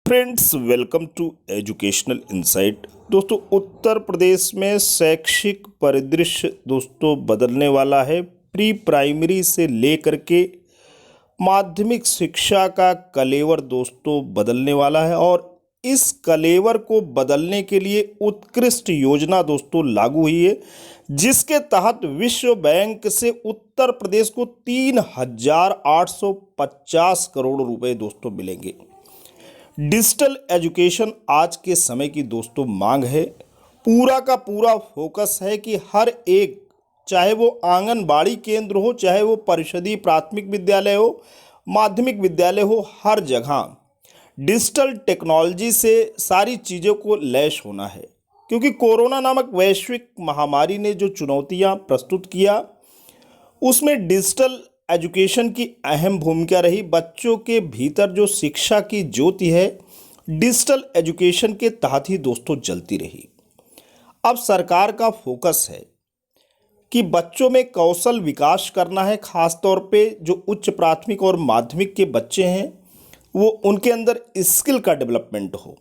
Friends, welcome to educational insight. दोस्तों, उत्तर प्रदेश में शैक्षिक परिदृश्य दोस्तों बदलने वाला है। प्री प्राइमरी से लेकर के माध्यमिक शिक्षा का कलेवर दोस्तों बदलने वाला है और इस कलेवर को बदलने के लिए उत्कृष्ट योजना दोस्तों लागू हुई है, जिसके तहत विश्व बैंक से उत्तर प्रदेश को 3,850 करोड़ रुपए दोस्तों मिलेंगे। डिजिटल एजुकेशन आज के समय की दोस्तों मांग है। पूरा का पूरा फोकस है कि हर एक, चाहे वो आंगनबाड़ी केंद्र हो, चाहे वो परिषदीय प्राथमिक विद्यालय हो, माध्यमिक विद्यालय हो, हर जगह डिजिटल टेक्नोलॉजी से सारी चीज़ों को लैस होना है। क्योंकि कोरोना नामक वैश्विक महामारी ने जो चुनौतियां प्रस्तुत किया, उसमें डिजिटल एजुकेशन की अहम भूमिका रही। बच्चों के भीतर जो शिक्षा की ज्योति है, डिजिटल एजुकेशन के तहत ही दोस्तों जलती रही। अब सरकार का फोकस है कि बच्चों में कौशल विकास करना है। खासतौर पे जो उच्च प्राथमिक और माध्यमिक के बच्चे हैं, वो उनके अंदर स्किल का डेवलपमेंट हो।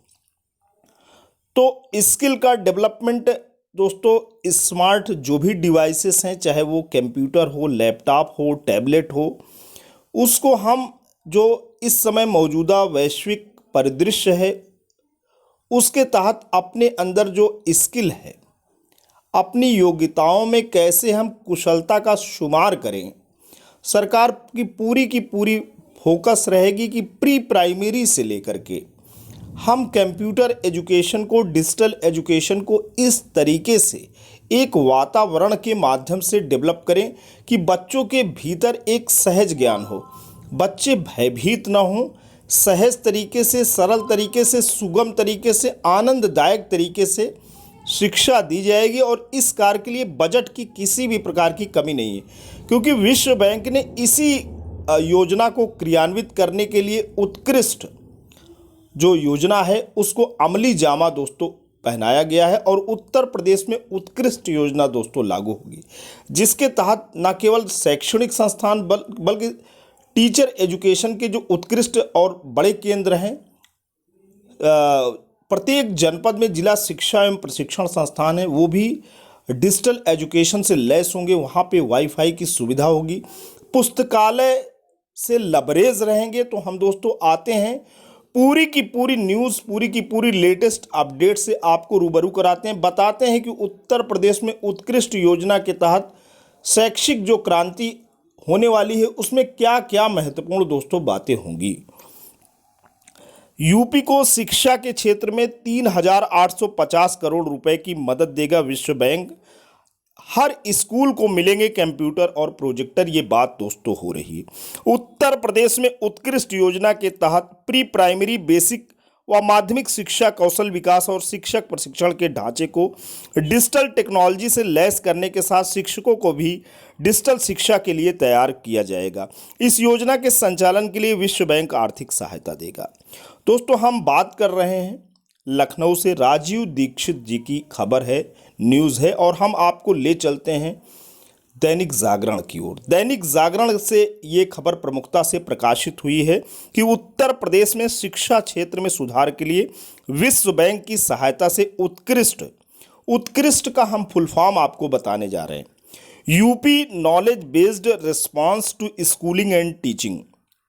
तो स्किल का डेवलपमेंट दोस्तों, स्मार्ट जो भी डिवाइसेस हैं, चाहे वो कंप्यूटर हो, लैपटॉप हो, टैबलेट हो, उसको हम जो इस समय मौजूदा वैश्विक परिदृश्य है, उसके तहत अपने अंदर जो स्किल है, अपनी योग्यताओं में कैसे हम कुशलता का शुमार करें। सरकार की पूरी फोकस रहेगी कि प्री प्राइमरी से लेकर के हम कंप्यूटर एजुकेशन को, डिजिटल एजुकेशन को इस तरीके से एक वातावरण के माध्यम से डेवलप करें कि बच्चों के भीतर एक सहज ज्ञान हो, बच्चे भयभीत ना हों, सहज तरीके से, सरल तरीके से, सुगम तरीके से, आनंददायक तरीके से शिक्षा दी जाएगी। और इस कार्य के लिए बजट की किसी भी प्रकार की कमी नहीं है, क्योंकि विश्व बैंक ने इसी योजना को क्रियान्वित करने के लिए उत्कृष्ट जो योजना है उसको अमली जामा दोस्तों पहनाया गया है और उत्तर प्रदेश में उत्कृष्ट योजना दोस्तों लागू होगी, जिसके तहत न केवल शैक्षणिक संस्थान बल्कि टीचर एजुकेशन के जो उत्कृष्ट और बड़े केंद्र हैं, प्रत्येक जनपद में जिला शिक्षा एवं प्रशिक्षण संस्थान है, वो भी डिजिटल एजुकेशन से लैस होंगे। वहाँ पे वाईफाई की सुविधा होगी, पुस्तकालय से लबरेज रहेंगे। तो हम दोस्तों आते हैं, पूरी की पूरी न्यूज़, पूरी की पूरी लेटेस्ट अपडेट से आपको रूबरू कराते हैं, बताते हैं कि उत्तर प्रदेश में उत्कृष्ट योजना के तहत शैक्षिक जो क्रांति होने वाली है, उसमें क्या क्या महत्वपूर्ण दोस्तों बातें होंगी। यूपी को शिक्षा के क्षेत्र में 3,850 करोड़ रुपए की मदद देगा विश्व बैंक। हर स्कूल को मिलेंगे कंप्यूटर और प्रोजेक्टर, ये बात दोस्तों हो रही है। उत्तर प्रदेश में उत्कृष्ट योजना के तहत प्री प्राइमरी, बेसिक व माध्यमिक शिक्षा, कौशल विकास और शिक्षक प्रशिक्षण के ढांचे को डिजिटल टेक्नोलॉजी से लैस करने के साथ शिक्षकों को भी डिजिटल शिक्षा के लिए तैयार किया जाएगा। इस योजना के संचालन के लिए विश्व बैंक आर्थिक सहायता देगा। दोस्तों, हम बात कर रहे हैं लखनऊ से। राजीव दीक्षित जी की खबर है, न्यूज़ है, और हम आपको ले चलते हैं दैनिक जागरण की ओर। दैनिक जागरण से ये खबर प्रमुखता से प्रकाशित हुई है कि उत्तर प्रदेश में शिक्षा क्षेत्र में सुधार के लिए विश्व बैंक की सहायता से उत्कृष्ट का हम फुल फॉर्म आपको बताने जा रहे हैं। UP knowledge based response to schooling and teaching.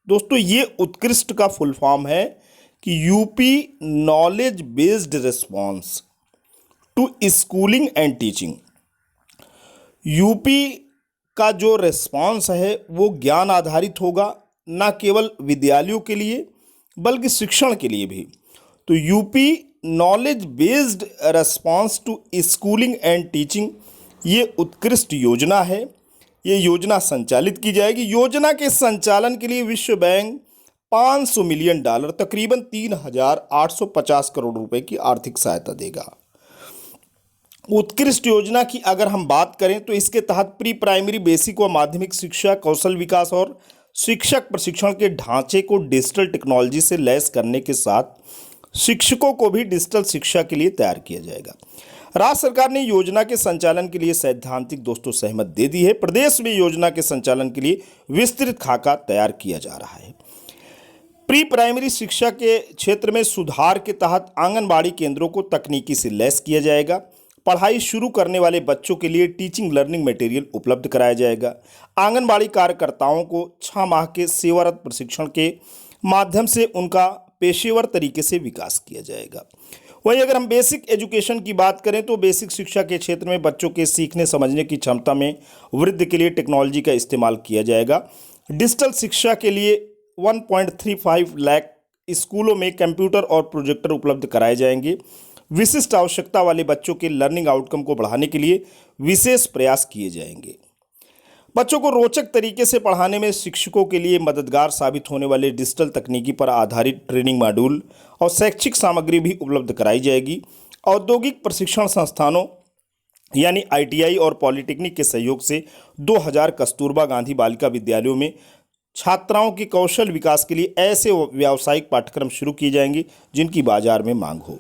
दोस्तों, ये उत्कृष्ट का फुल फॉर्म है कि UP knowledge based response to schooling and teaching. UP का जो रिस्पॉन्स है वो ज्ञान आधारित होगा, न केवल विद्यालयों के लिए बल्कि शिक्षण के लिए भी। तो UP knowledge based response to schooling and teaching, ये उत्कृष्ट योजना है। ये योजना संचालित की जाएगी। योजना के संचालन के लिए विश्व बैंक $500 मिलियन, तकरीबन 3,850 करोड़ रुपए की आर्थिक सहायता देगा। उत्कृष्ट योजना की अगर हम बात करें तो इसके तहत प्री प्राइमरी, बेसिक व माध्यमिक शिक्षा, कौशल विकास और शिक्षक प्रशिक्षण के ढांचे को डिजिटल टेक्नोलॉजी से लैस करने के साथ शिक्षकों को भी डिजिटल शिक्षा के लिए तैयार किया जाएगा। राज्य सरकार ने योजना के संचालन के लिए सैद्धांतिक दोस्तों सहमति दे दी है। प्रदेश में योजना के संचालन के लिए विस्तृत खाका तैयार किया जा रहा है। प्री प्राइमरी शिक्षा के क्षेत्र में सुधार के तहत आंगनबाड़ी केंद्रों को तकनीकी से लैस किया जाएगा। पढ़ाई शुरू करने वाले बच्चों के लिए टीचिंग लर्निंग मटेरियल उपलब्ध कराया जाएगा। आंगनबाड़ी कार्यकर्ताओं को 6 माह के सेवारत प्रशिक्षण के माध्यम से उनका पेशेवर तरीके से विकास किया जाएगा। वहीं अगर हम बेसिक एजुकेशन की बात करें तो बेसिक शिक्षा के क्षेत्र में बच्चों के सीखने समझने की क्षमता में वृद्धि के लिए टेक्नोलॉजी का इस्तेमाल किया जाएगा। डिजिटल शिक्षा के लिए 1.35 लाख स्कूलों में कंप्यूटर और प्रोजेक्टर उपलब्ध कराए जाएंगे। विशिष्ट आवश्यकता वाले बच्चों के लर्निंग आउटकम को बढ़ाने के लिए विशेष प्रयास किए जाएंगे। बच्चों को रोचक तरीके से पढ़ाने में शिक्षकों के लिए मददगार साबित होने वाले डिजिटल तकनीकी पर आधारित ट्रेनिंग मॉड्यूल और शैक्षिक सामग्री भी उपलब्ध कराई जाएगी। औद्योगिक प्रशिक्षण संस्थानों यानी ITI और पॉलिटेक्निक के सहयोग से 2000 कस्तूरबा गांधी बालिका विद्यालयों में छात्राओं के कौशल विकास के लिए ऐसे व्यावसायिक पाठ्यक्रम शुरू किए जाएंगे जिनकी बाजार में मांग हो।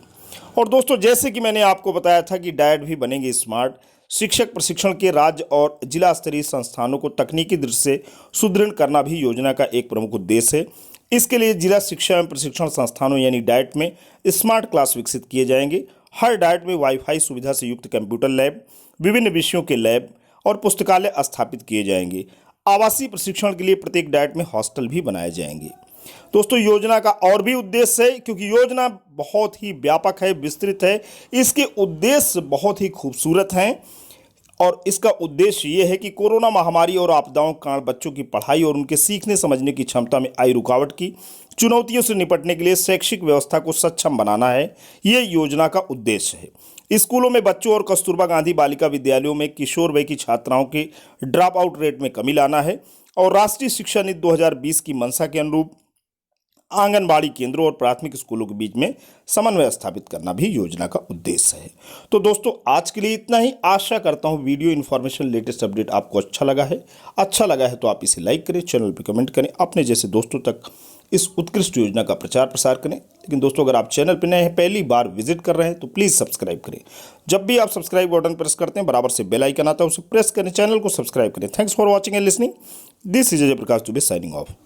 और दोस्तों, जैसे कि मैंने आपको बताया था कि डाइट भी बनेंगे स्मार्ट। शिक्षक प्रशिक्षण के राज्य और जिला स्तरीय संस्थानों को तकनीकी दृष्टि से सुदृढ़ करना भी योजना का एक प्रमुख उद्देश्य है। इसके लिए जिला शिक्षा एवं प्रशिक्षण संस्थानों यानी डाइट में स्मार्ट क्लास विकसित किए जाएंगे। हर डाइट में वाईफाई सुविधा से युक्त कंप्यूटर लैब, विभिन्न विषयों के लैब और पुस्तकालय स्थापित किए जाएंगे। आवासीय प्रशिक्षण के लिए प्रत्येक डाइट में हॉस्टल भी बनाए जाएंगे। दोस्तों, योजना का और भी उद्देश्य है, क्योंकि योजना बहुत ही व्यापक है, विस्तृत है। इसके उद्देश्य बहुत ही खूबसूरत हैं और इसका उद्देश्य ये है कि कोरोना महामारी और आपदाओं के कारण बच्चों की पढ़ाई और उनके सीखने समझने की क्षमता में आई रुकावट की चुनौतियों से निपटने के लिए शैक्षिक व्यवस्था को सक्षम बनाना है। ये योजना का उद्देश्य है। स्कूलों में बच्चों और कस्तूरबा गांधी बालिका विद्यालयों में किशोर वय की छात्राओं के ड्रॉप आउट रेट में कमी लाना है और राष्ट्रीय शिक्षा नीति 2020 की मंशा के अनुरूप आंगनबाड़ी केंद्रों और प्राथमिक स्कूलों के बीच में समन्वय स्थापित करना भी योजना का उद्देश्य है। तो दोस्तों, आज के लिए इतना ही। आशा करता हूं वीडियो इन्फॉर्मेशन लेटेस्ट अपडेट आपको अच्छा लगा है तो आप इसे लाइक करें, चैनल पर कमेंट करें, अपने जैसे दोस्तों तक इस उत्कृष्ट योजना का प्रचार प्रसार करें। लेकिन दोस्तों, अगर आप चैनल पर नए हैं, पहली बार विजिट कर रहे हैं तो प्लीज़ सब्सक्राइब करें। जब भी आप सब्सक्राइब बटन प्रेस करते हैं, बराबर से बेल आइकन आता है, उसे प्रेस करें, चैनल को सब्सक्राइब करें। Thanks for watching and listening. This is Ajay Prakash Dubey signing off.